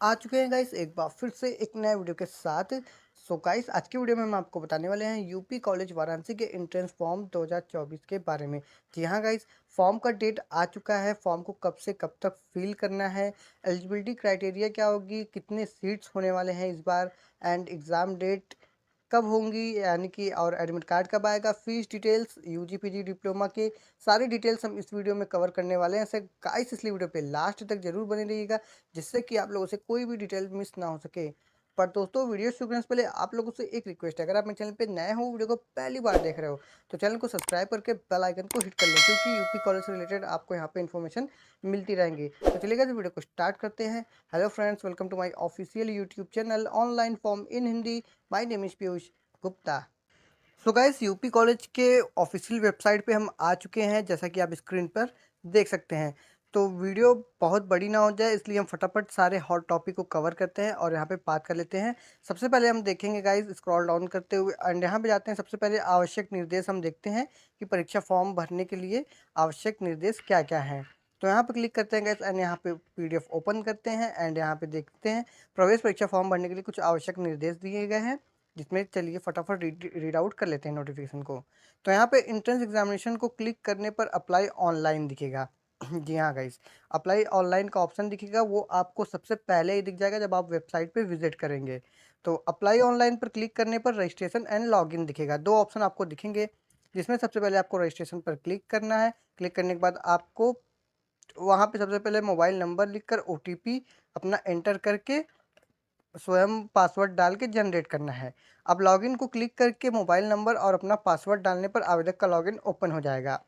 आ चुके हैं गाइस एक बार फिर से एक नया वीडियो के साथ। सो गाइस आज की वीडियो में हम आपको बताने वाले हैं यूपी कॉलेज वाराणसी के एंट्रेंस फॉर्म 2024 के बारे में। जी हाँ गाइस, फॉर्म का डेट आ चुका है। फॉर्म को कब से कब तक फिल करना है, एलिजिबिलिटी क्राइटेरिया क्या होगी, कितने सीट्स होने वाले हैं इस बार, एंड एग्ज़ाम डेट कब होंगी यानी कि, और एडमिट कार्ड कब आएगा, fees details, UG PG diploma के सारी डिटेल्स हम इस वीडियो में कवर करने वाले हैं। ऐसे गाइस इसलिए वीडियो पे लास्ट तक जरूर बने रहिएगा, जिससे कि आप लोगों से कोई भी डिटेल मिस ना हो सके। पर दोस्तों, वीडियो शुरू करने से पहले आप लोगों से एक रिक्वेस्ट है, अगर आप मेरे चैनल पे नए हो, वीडियो को पहली बार देख रहे हो, तो चैनल को सब्सक्राइब करके बेल आइकन को हिट कर लें, क्योंकि यूपी कॉलेज से रिलेटेड आपको यहाँ पे इन्फॉर्मेशन मिलती रहेंगी। तो चलिएगा तो वीडियो को स्टार्ट करते हैं। Hello friends, welcome to my official YouTube channel online form in Hindi. My name is Piyush Gupta. So guys, UP college के ऑफिशियल वेबसाइट पे हम आ चुके हैं, जैसा कि आप स्क्रीन पर देख सकते हैं। तो वीडियो बहुत बड़ी ना हो जाए, इसलिए हम फटाफट सारे हॉट टॉपिक को कवर करते हैं और यहाँ पे बात कर लेते हैं। सबसे पहले हम देखेंगे गाइस, स्क्रॉल डाउन करते हुए एंड यहाँ पे जाते हैं। सबसे पहले आवश्यक निर्देश हम देखते हैं कि परीक्षा फॉर्म भरने के लिए आवश्यक निर्देश क्या क्या हैं। तो यहाँ पे क्लिक करते हैं गाइस एंड यहाँ पे पीडीएफ ओपन करते हैं एंड यहाँ पे देखते हैं प्रवेश परीक्षा फॉर्म भरने के लिए कुछ आवश्यक निर्देश दिए गए हैं, जिसमें चलिए फटाफट रीड आउट कर लेते हैं नोटिफिकेशन को। तो यहाँ पे इंट्रेंस एग्जामिनेशन को क्लिक करने पर अप्लाई ऑनलाइन दिखेगा। जी हाँ गाइस, अप्लाई ऑनलाइन का ऑप्शन दिखेगा, वो आपको सबसे पहले ही दिख जाएगा जब आप वेबसाइट पे विजिट करेंगे। तो अप्लाई ऑनलाइन पर क्लिक करने पर रजिस्ट्रेशन एंड लॉगिन दिखेगा। दो ऑप्शन आपको दिखेंगे, जिसमें सबसे पहले आपको रजिस्ट्रेशन पर क्लिक करना है। क्लिक करने के बाद आपको वहाँ पे सबसे पहले मोबाइल नंबर लिखकर ओटीपी अपना एंटर करके स्वयं पासवर्ड डाल के जनरेट करना है। अब लॉगिन को क्लिक करके मोबाइल नंबर और अपना पासवर्ड डालने पर आवेदक का लॉगिन ओपन हो जाएगा।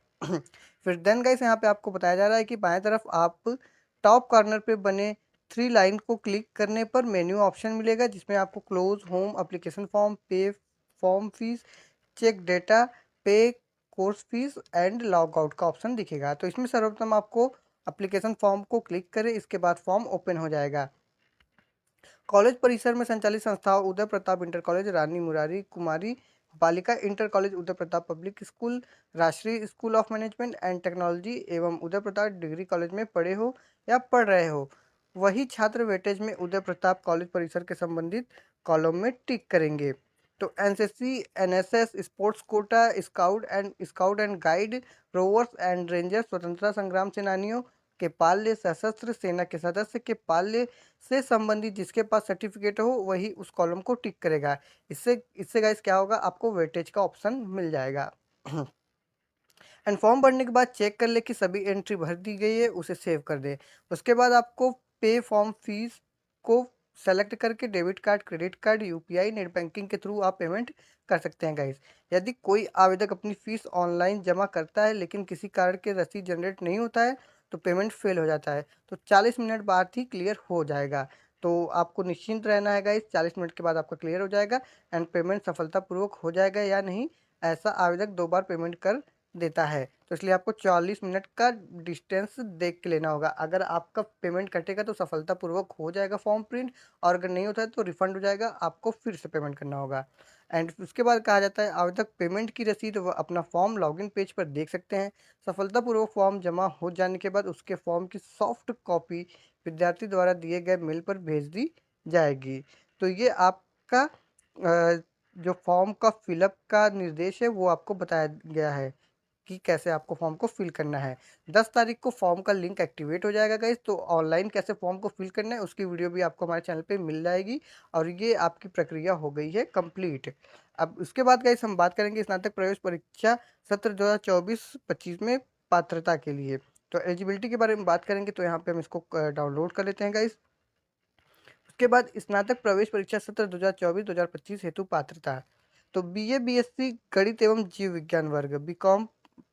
फिर देन गाइस, यहाँ पे आपको बताया जा रहा है कि बाएं तरफ आप टॉप कॉर्नर पे बने थ्री लाइन को क्लिक करने पर मेन्यू ऑप्शन मिलेगा, जिसमें आपको क्लोज होम, एप्लीकेशन फॉर्म, पे फॉर्म फीस, चेक डेटा, पे course fees and log out का ऑप्शन दिखेगा। तो इसमें सर्वप्रथम आपको एप्लीकेशन फॉर्म को क्लिक करें, इसके बाद फॉर्म ओपन हो जाएगा। कॉलेज परिसर में संचालित संस्थाओं उदय प्रताप इंटर कॉलेज, रानी मुरारी कुमारी बालिका inter college, Uday Pratap public school, राष्ट्रीय school of management and technology एवं उदय प्रताप डिग्री कॉलेज में पढ़े हो या पढ़ रहे हो, वही छात्र वेटेज में उदय प्रताप कॉलेज परिसर के संबंधित कॉलम में टिक करेंगे। तो NCC, NSS, sports quota, scout and guide, rovers and rangers, स्वतंत्रता संग्राम सेनानियों के पाल्य, सशस्त्र सेना के सदस्य के पाल्य से संबंधित जिसके पास सर्टिफिकेट हो, वही उस कॉलम को टिक करेगा। इससे इससे गाइस क्या होगा, आपको वेटेज का ऑप्शन मिल जाएगा। एंड फॉर्म भरने के बाद चेक कर ले कि सभी एंट्री भर दी गई है, उसे सेव कर दे। उसके बाद आपको पे फॉर्म फीस को सेलेक्ट करके debit card, credit card, UPI, net banking के थ्रू आप पेमेंट कर सकते हैं गाइस। यदि कोई आवेदक अपनी फीस ऑनलाइन जमा करता है लेकिन किसी कारण के रसीद जनरेट नहीं होता है, तो पेमेंट फेल हो जाता है, तो 40 मिनट बाद ही क्लियर हो जाएगा। तो आपको निश्चिंत रहना है गाइस, 40 मिनट के बाद आपका क्लियर हो जाएगा एंड पेमेंट सफलतापूर्वक हो जाएगा या नहीं, ऐसा आवेदक 2 बार पेमेंट कर देता है। तो इसलिए आपको 40 मिनट का डिस्टेंस देख के लेना होगा। अगर आपका पेमेंट कटेगा तो सफलतापूर्वक हो जाएगा फॉर्म प्रिंट, और अगर नहीं होता है तो रिफंड हो जाएगा, आपको फिर से पेमेंट करना होगा। एंड उसके बाद कहा जाता है आवेदक पेमेंट की रसीद व अपना फॉर्म लॉगिन पेज पर देख सकते हैं। सफलतापूर्वक फॉर्म जमा हो जाने के बाद उसके फॉर्म की सॉफ्ट कॉपी विद्यार्थी द्वारा दिए गए मेल पर भेज दी जाएगी। तो ये आपका जो फॉर्म का फिलअप का निर्देश है वो आपको बताया गया है कि कैसे आपको फॉर्म को फिल करना है। 10 तारीख को फॉर्म का लिंक एक्टिवेट हो जाएगा गाइस। तो ऑनलाइन कैसे फॉर्म को फिल करना है उसकी वीडियो भी आपको हमारे चैनल पे मिल जाएगी, और ये आपकी प्रक्रिया हो गई है कंप्लीट। अब उसके बाद गाइस हम बात करेंगे स्नातक प्रवेश परीक्षा सत्र 2024-25 में पात्रता के लिए। तो एलिजिबिलिटी के बारे में बात करेंगे, तो यहाँ पे हम इसको डाउनलोड कर लेते हैं गाइस। उसके बाद स्नातक प्रवेश परीक्षा सत्र 2024-2025 हेतु पात्रता। तो बीए बीएससी गणित एवं जीव विज्ञान वर्ग, बीकॉम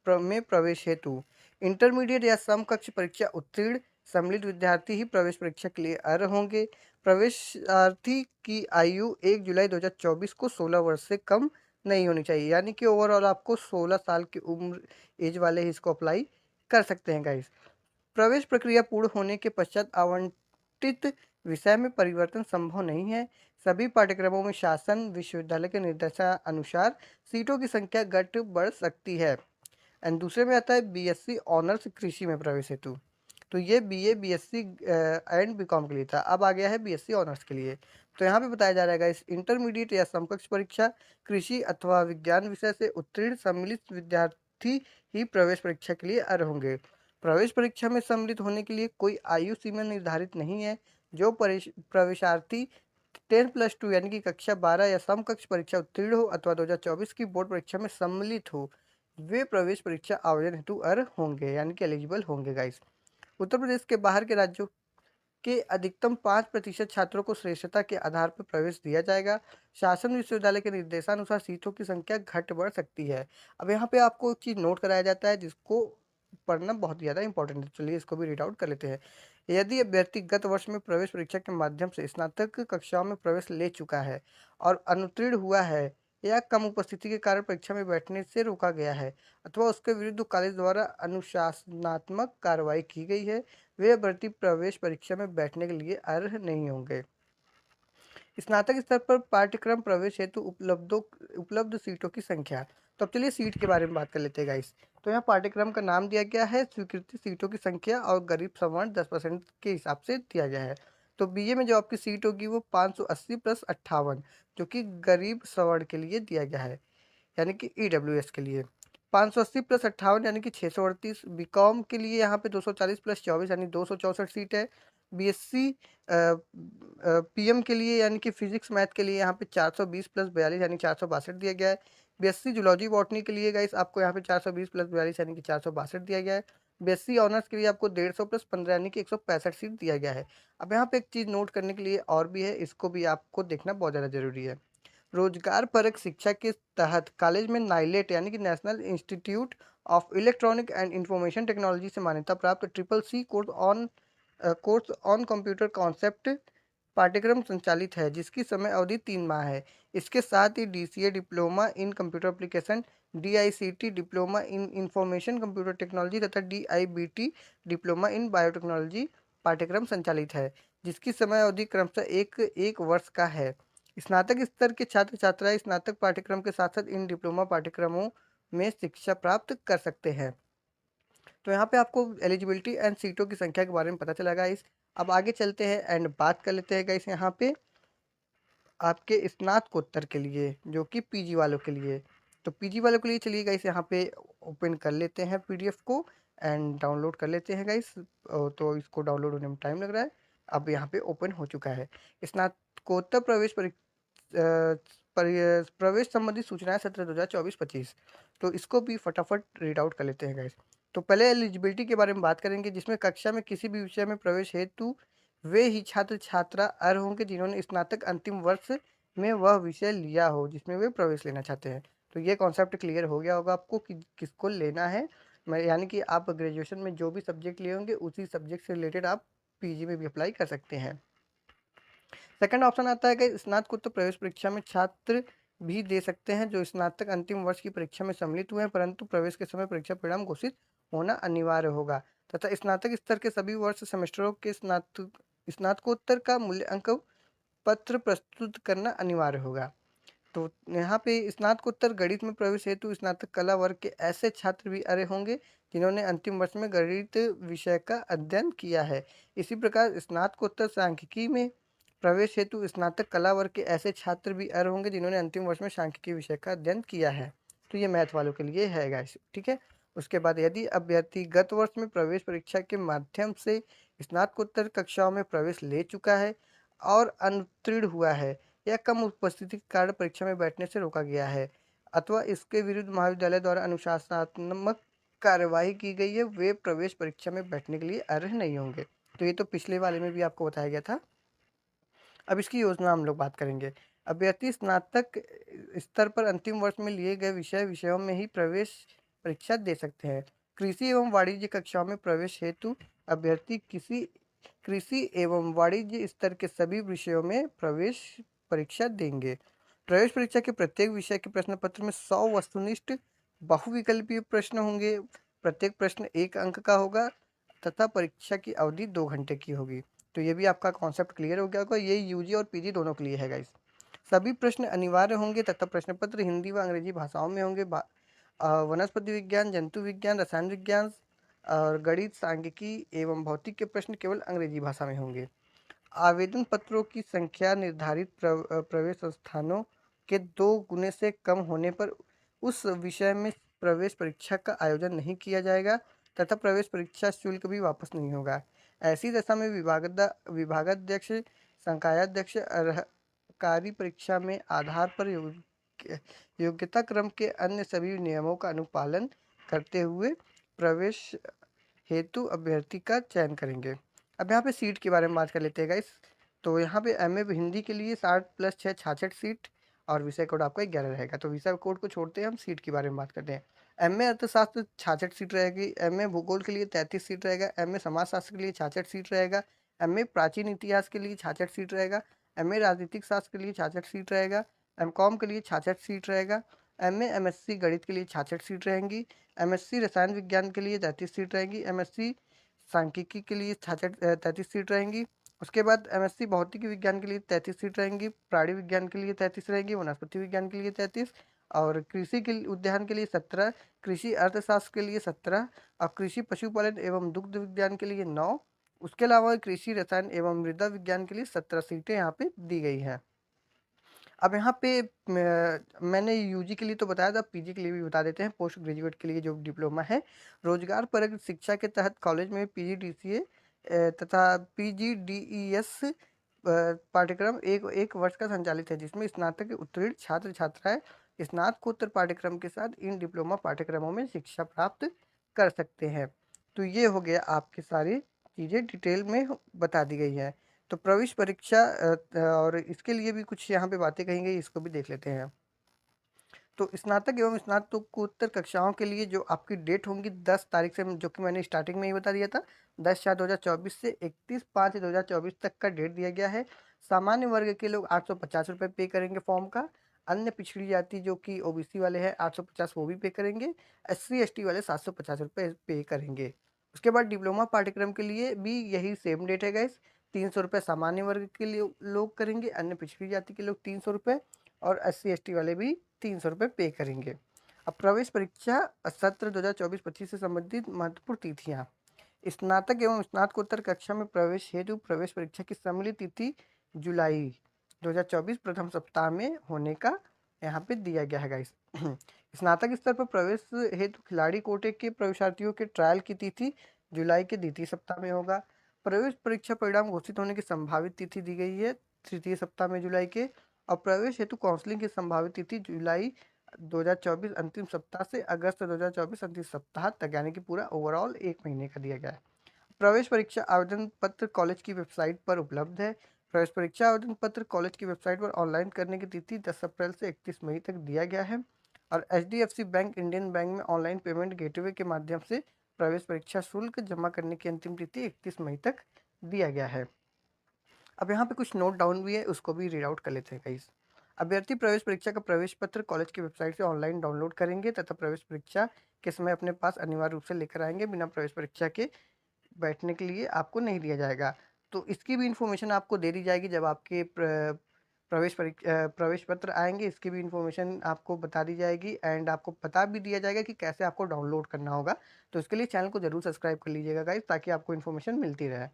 में प्रवेश हेतु इंटरमीडिएट या समकक्ष परीक्षा उत्तीर्ण सम्मिलित विद्यार्थी ही प्रवेश परीक्षा के लिए अर्ह होंगे। प्रवेशार्थी की आयु 1 जुलाई 2024 को 16 वर्ष से कम नहीं होनी चाहिए, यानी कि ओवरऑल आपको 16 साल की उम्र एज वाले ही इसको अप्लाई कर सकते हैं गाइस। प्रवेश प्रक्रिया पूर्ण होने के पश्चात आवंटित विषय में परिवर्तन संभव नहीं है। सभी पाठ्यक्रमों में शासन विश्वविद्यालय के निर्देशानुसार सीटों की संख्या घट बढ़ सकती है। एंड दूसरे में आता है बीएससी ऑनर्स कृषि में प्रवेश हेतु। तो ये बीए, बीएससी एंड बीकॉम के लिए था। अब आ गया है बीएससी ऑनर्स के लिए। तो यहाँ पे बताया जा रहा है इस इंटरमीडिएट या समकक्ष परीक्षा कृषि अथवा विज्ञान विषय से उत्तीर्ण सम्मिलित विद्यार्थी ही प्रवेश परीक्षा के लिए अर्ह होंगे। प्रवेश परीक्षा में सम्मिलित होने के लिए कोई आयु सीमा निर्धारित नहीं है। जो प्रवेशार्थी 10+2 यानी कि कक्षा 12 या समकक्ष परीक्षा उत्तीर्ण हो अथवा 2024 की बोर्ड परीक्षा में सम्मिलित हो, वे प्रवेश परीक्षा आवेदन हेतु अर्ह होंगे यानी कि एलिजिबल होंगे गाइस। उत्तर प्रदेश के बाहर के राज्यों के अधिकतम 5% छात्रों को श्रेष्ठता के आधार पर प्रवेश दिया जाएगा। शासन विश्वविद्यालय के निर्देशानुसार सीटों की संख्या घट बढ़ सकती है। अब यहाँ पे आपको एक चीज़ नोट कराया जाता है जिसको पढ़ना बहुत ज़्यादा इंपॉर्टेंट है। चलिए इसको भी रीड आउट कर लेते हैं। यदि अभ्यर्थी गत वर्ष में प्रवेश परीक्षा के माध्यम से स्नातक कक्षाओं में प्रवेश ले चुका है और अनुत्तीर्ण हुआ है या कम उपस्थिति के कारण परीक्षा में बैठने से रोका गया है अथवा उसके विरुद्ध कॉलेज द्वारा अनुशासनात्मक कार्रवाई की गई है, वे अभ्यर्थी प्रवेश परीक्षा में बैठने के लिए अर्ह नहीं होंगे। स्नातक स्तर पर पाठ्यक्रम प्रवेश हेतु उपलब्ध सीटों की संख्या। तो अब चलिए सीट के बारे में बात कर लेते हैं गाइस। तो यहाँ पाठ्यक्रम का नाम दिया गया है, स्वीकृति सीटों की संख्या और गरीब सवर्ण 10% के हिसाब से दिया गया है। तो बीए में जो आपकी सीट होगी वो 580+58 जो कि गरीब सवर्ण के लिए दिया गया है यानी कि ईडब्ल्यूएस के लिए। 580+58 यानी कि 638। बीकॉम के लिए यहाँ पे 240+24 यानी 264 सीट है। बीएससी पीएम के लिए यानी कि फिजिक्स मैथ के लिए यहाँ पे 420+42 यानी 462 दिया गया है। बीएससी जूलॉजी बॉटनी के लिए गाइस आपको यहाँ पे 420+42 यानी कि 462 दिया गया है। बीएससी ऑनर्स के लिए आपको 150+15 यानी कि 165 सीट दिया गया है। अब यहाँ पे एक चीज़ नोट करने के लिए और भी है, इसको भी आपको देखना बहुत ज़्यादा जरूरी है। रोजगार परक शिक्षा के तहत कॉलेज में नाइलेट यानी कि national institute of electronic and information technology से मान्यता प्राप्त CCC course on computer concept पाठ्यक्रम संचालित है जिसकी समय अवधि 3 माह है। इसके साथ ही DCA diploma in computer application, DICT diploma in information computer technology तथा DIBT डिप्लोमा इन बायोटेक्नोलॉजी पाठ्यक्रम संचालित है जिसकी समय अवधि क्रमशः एक एक वर्ष का है। स्नातक स्तर के छात्र छात्राएं स्नातक पाठ्यक्रम के साथ साथ इन डिप्लोमा पाठ्यक्रमों में शिक्षा प्राप्त कर सकते हैं। तो यहाँ पे आपको एलिजिबिलिटी एंड सीटों की संख्या के बारे में पता चला गाइस। अब आगे चलते हैं एंड बात कर लेते हैं गाइस यहाँ पे आपके स्नातकोत्तर के लिए जो कि पीजी वालों के लिए। तो पीजी वालों के लिए चलिए गाइस यहाँ पे ओपन कर लेते हैं पीडीएफ को एंड डाउनलोड कर लेते हैं गाइस। तो इसको डाउनलोड होने में टाइम लग रहा है। अब यहाँ पे ओपन हो चुका है। स्नातकोत्तर प्रवेश संबंधी सूचनाएं सत्र 2024-25। तो इसको भी फटाफट रीड आउट कर लेते हैं गाइस। तो पहले एलिजिबिलिटी के बारे में बात करेंगे जिसमें कक्षा में किसी भी विषय में प्रवेश हेतु वे ही छात्र छात्रा अर्ह होंगे जिन्होंने स्नातक अंतिम वर्ष में वह विषय लिया हो जिसमें वे प्रवेश लेना चाहते हैं। तो ये कॉन्सेप्ट क्लियर हो गया होगा आपको कि किसको लेना है। मैं यानी कि आप ग्रेजुएशन में जो भी सब्जेक्ट लिए होंगे उसी सब्जेक्ट से रिलेटेड आप पीजी में भी अप्लाई कर सकते हैं। सेकंड ऑप्शन आता है कि स्नातकोत्तर प्रवेश परीक्षा में छात्र भी दे सकते हैं जो स्नातक अंतिम वर्ष की परीक्षा में सम्मिलित हुए हैं परंतु प्रवेश के समय परीक्षा परिणाम घोषित होना अनिवार्य होगा तथा स्नातक स्तर के सभी वर्ष सेमेस्टरों के स्नातकोत्तर का मूल्यांक पत्र प्रस्तुत करना अनिवार्य होगा। तो यहाँ पे स्नातकोत्तर गणित में प्रवेश हेतु स्नातक कला वर्ग के ऐसे छात्र भी अर्ह होंगे जिन्होंने अंतिम वर्ष में गणित विषय का अध्ययन किया है। इसी प्रकार स्नातकोत्तर सांख्यिकी में प्रवेश हेतु स्नातक कला वर्ग के ऐसे छात्र भी अर्ह होंगे जिन्होंने अंतिम वर्ष में सांख्यिकी विषय का अध्ययन किया है। तो ये मैथ वालों के लिए है गाइस, ठीक है। उसके बाद यदि अभ्यर्थी गत वर्ष में प्रवेश परीक्षा के माध्यम से स्नातकोत्तर कक्षाओं में प्रवेश ले चुका है और अनुत्तीर्ण हुआ है या कम उपस्थिति के कारण परीक्षा में बैठने से रोका गया है अथवा इसके विरुद्ध महाविद्यालय द्वारा अनुशासनात्मक कार्यवाही की गई है, वे प्रवेश परीक्षा में बैठने के लिए अर्ह नहीं होंगे। तो ये तो पिछले वाले में भी आपको बताया गया था। अब इसकी योजना हम लोग बात करेंगे। अभ्यर्थी स्नातक स्तर पर अंतिम वर्ष में लिए गए विषयों में ही प्रवेश परीक्षा दे सकते हैं। कृषि एवं वाणिज्य कक्षाओं में प्रवेश हेतु अभ्यर्थी किसी कृषि एवं वाणिज्य स्तर के सभी विषयों में प्रवेश परीक्षा देंगे। प्रवेश परीक्षा के प्रत्येक विषय के प्रश्न पत्र में 100 वस्तुनिष्ठ बहुविकल्पीय प्रश्न होंगे। प्रत्येक प्रश्न 1 अंक का होगा तथा परीक्षा की अवधि 2 घंटे की होगी। तो ये भी आपका कॉन्सेप्ट क्लियर हो गया होगा। ये यूजी और पीजी दोनों के लिए है गाइस। सभी प्रश्न अनिवार्य होंगे तथा प्रश्न पत्र हिंदी व अंग्रेजी भाषाओं में होंगे। वनस्पति विज्ञान, जंतु विज्ञान, रसायन विज्ञान, और गणित, सांख्यिकी एवं भौतिक के प्रश्न केवल अंग्रेजी भाषा में होंगे। आवेदन पत्रों की संख्या निर्धारित प्रवेश संस्थानों के 2 गुने से कम होने पर उस विषय में प्रवेश परीक्षा का आयोजन नहीं किया जाएगा तथा प्रवेश परीक्षा शुल्क भी वापस नहीं होगा। ऐसी दशा में विभागाध्यक्ष, संकायाध्यक्ष कार्य परीक्षा में आधार पर योग्यता क्रम के अन्य सभी नियमों का अनुपालन करते हुए प्रवेश हेतु अभ्यर्थी का चयन करेंगे। अब यहाँ पे सीट के बारे में बात कर लेते हैं गाइस। तो यहाँ पे एमए हिंदी के लिए 60+6 66 सीट और विषय कोड आपका 11 रहेगा। तो विषय कोड को छोड़ते हैं, हम सीट के बारे में बात करते हैं। एमए अर्थशास्त्र 66 सीट रहेगी, एमए भूगोल के लिए 33 सीट रहेगा, एमए समाजशास्त्र के लिए 66 सीट रहेगा, एमए प्राचीन इतिहास के लिए 66 सीट रहेगा, एमए राजनीतिक शास्त्र के लिए 66 सीट रहेगा, एमकॉम के लिए 66 सीट रहेगा, एमए एमएससी गणित के लिए 66 सीट रहेंगी, एमएससी रसायन विज्ञान के लिए 33 सीट रहेगी, एमएससी सांख्यिकी के लिए 33 सीट रहेंगी। उसके बाद एमएससी भौतिक विज्ञान के लिए 33 सीट रहेंगी, प्राणी विज्ञान के लिए 33 रहेंगी, वनस्पति विज्ञान के लिए 33 और कृषि के उद्यान के लिए 17, कृषि अर्थशास्त्र के लिए 17 और कृषि पशुपालन एवं दुग्ध विज्ञान के लिए 9। उसके अलावा कृषि रसायन एवं मृदा विज्ञान के लिए 17 सीटें यहाँ पे दी गई हैं। अब यहाँ पे मैंने यूजी के लिए तो बताया था, पीजी के लिए भी बता देते हैं। पोस्ट ग्रेजुएट के लिए जो डिप्लोमा है, रोजगार परक शिक्षा के तहत कॉलेज में पीजीडीसीए तथा पीजीडीईएस पाठ्यक्रम एक वर्ष का संचालित है, जिसमें स्नातक उत्तीर्ण छात्र छात्राएं स्नातकोत्तर पाठ्यक्रम के साथ इन डिप्लोमा पाठ्यक्रमों में शिक्षा प्राप्त कर सकते हैं। तो ये हो गया, आपकी सारी चीज़ें डिटेल में बता दी गई है। तो प्रवेश परीक्षा और इसके लिए भी कुछ यहाँ पे बातें कही गई, इसको भी देख लेते हैं। तो स्नातक एवं स्नातकोत्तर कक्षाओं के लिए जो आपकी डेट होंगी 10 तारीख से, जो कि मैंने स्टार्टिंग में ही बता दिया था, 10/4/2024 से 31/5/2024 तक का डेट दिया गया है। सामान्य वर्ग के लोग 850 रुपये पे करेंगे फॉर्म का। अन्य पिछड़ी जाति जो कि ओबीसी वाले हैं 850 वो भी पे करेंगे। SC ST वाले 750 रुपये पे करेंगे। उसके बाद डिप्लोमा पाठ्यक्रम के लिए भी यही सेम डेट है गाइस। 300 रुपये सामान्य वर्ग के लिए लोग करेंगे, अन्य पिछड़ी जाति के लोग 300 रुपये और SC ST वाले भी 300 रुपये पे करेंगे। अब प्रवेश परीक्षा सत्र 2024-25 से संबंधित महत्वपूर्ण तिथियाँ। स्नातक एवं स्नातकोत्तर कक्षा में प्रवेश हेतु प्रवेश परीक्षा की सम्मिलित तिथि जुलाई 2024 प्रथम सप्ताह में होने का यहाँ पे दिया गया है गाइस। स्नातक स्तर पर प्रवेश हेतु खिलाड़ी कोटे के प्रवेशार्थियों के ट्रायल की तिथि जुलाई के द्वितीय सप्ताह में होगा। प्रवेश परीक्षा परिणाम घोषित होने की संभावित तिथि दी गई है तृतीय सप्ताह में जुलाई के। और प्रवेश हेतु काउंसलिंग की संभावित तिथि जुलाई 2024 अंतिम सप्ताह से अगस्त 2024 अंतिम सप्ताह तक, यानी कि पूरा ओवरऑल 1 महीने का दिया गया है। प्रवेश परीक्षा आवेदन पत्र कॉलेज की वेबसाइट पर उपलब्ध है। प्रवेश परीक्षा आवेदन पत्र कॉलेज की वेबसाइट पर ऑनलाइन करने की तिथि 10 अप्रैल से 31 मई तक दिया गया है। और HDFC बैंक, इंडियन बैंक में ऑनलाइन पेमेंट गेटवे के माध्यम से प्रवेश परीक्षा शुल्क जमा करने की अंतिम तिथि 31 मई तक दिया गया है। अब यहाँ पे कुछ नोट डाउन भी है, उसको भी रीड आउट कर लेते हैं गाइस। अभ्यर्थी प्रवेश परीक्षा का प्रवेश पत्र कॉलेज की वेबसाइट से ऑनलाइन डाउनलोड करेंगे तथा प्रवेश परीक्षा के समय अपने पास अनिवार्य रूप से लेकर आएंगे। बिना प्रवेश परीक्षा के बैठने के लिए आपको नहीं दिया जाएगा। तो इसकी भी इन्फॉर्मेशन आपको दे दी जाएगी जब आपके प्रवेश पत्र आएंगे। इसकी भी इन्फॉर्मेशन आपको बता दी जाएगी एंड आपको बता भी दिया जाएगा कि कैसे आपको डाउनलोड करना होगा। तो इसके लिए चैनल को जरूर सब्सक्राइब कर लीजिएगा गाइस, ताकि आपको इन्फॉर्मेशन मिलती रहे।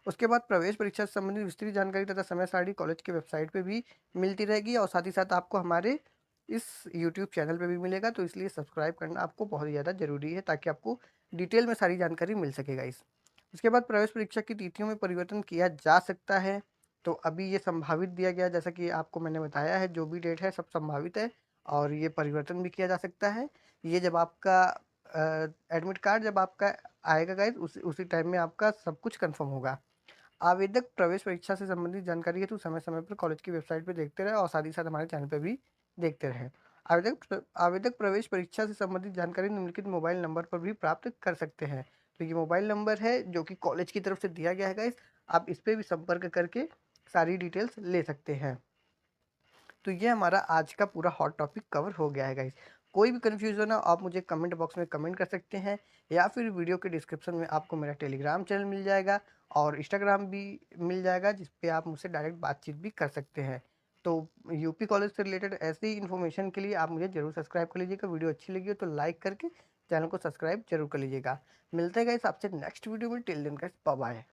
उसके बाद प्रवेश परीक्षा से संबंधित विस्तृत जानकारी तथा समय सारणी कॉलेज के वेबसाइट पे भी मिलती रहेगी और साथ ही साथ आपको हमारे इस यूट्यूब चैनल पे भी मिलेगा। तो इसलिए सब्सक्राइब करना आपको बहुत ही ज़्यादा ज़रूरी है, ताकि आपको डिटेल में सारी जानकारी मिल सकेगा इस। उसके बाद प्रवेश परीक्षा की तिथियों में परिवर्तन किया जा सकता है। तो अभी ये संभावित दिया गया, जैसा कि आपको मैंने बताया है, जो भी डेट है सब संभावित है और ये परिवर्तन भी किया जा सकता है। ये जब आपका एडमिट कार्ड जब आपका आएगा गाइस, उसी टाइम में आपका सब कुछ कंफर्म होगा। आवेदक प्रवेश परीक्षा से संबंधित जानकारी हेतु समय समय पर कॉलेज की वेबसाइट पर देखते रहे और साथ ही साथ हमारे चैनल पर भी देखते रहें। आवेदक प्रवेश परीक्षा से संबंधित जानकारी निम्नलिखित मोबाइल नंबर पर भी प्राप्त कर सकते हैं। तो ये मोबाइल नंबर है जो कि कॉलेज की तरफ से दिया गया है गाइस, आप इस पर भी संपर्क करके सारी डिटेल्स ले सकते हैं। तो ये हमारा आज का पूरा हॉट टॉपिक कवर हो गया है गाइस। कोई भी कन्फ्यूजन हो आप मुझे कमेंट बॉक्स में कमेंट कर सकते हैं, या फिर वीडियो के डिस्क्रिप्शन में आपको मेरा टेलीग्राम चैनल मिल जाएगा और इंस्टाग्राम भी मिल जाएगा, जिस पे आप मुझसे डायरेक्ट बातचीत भी कर सकते हैं। तो यूपी कॉलेज से रिलेटेड ऐसे ही इन्फॉर्मेशन के लिए आप मुझे ज़रूर सब्सक्राइब कर लीजिएगा। वीडियो अच्छी लगी हो तो लाइक करके चैनल को सब्सक्राइब जरूर कर लीजिएगा। मिलते हैं गाइस आपसे नेक्स्ट वीडियो में, till then guys bye bye.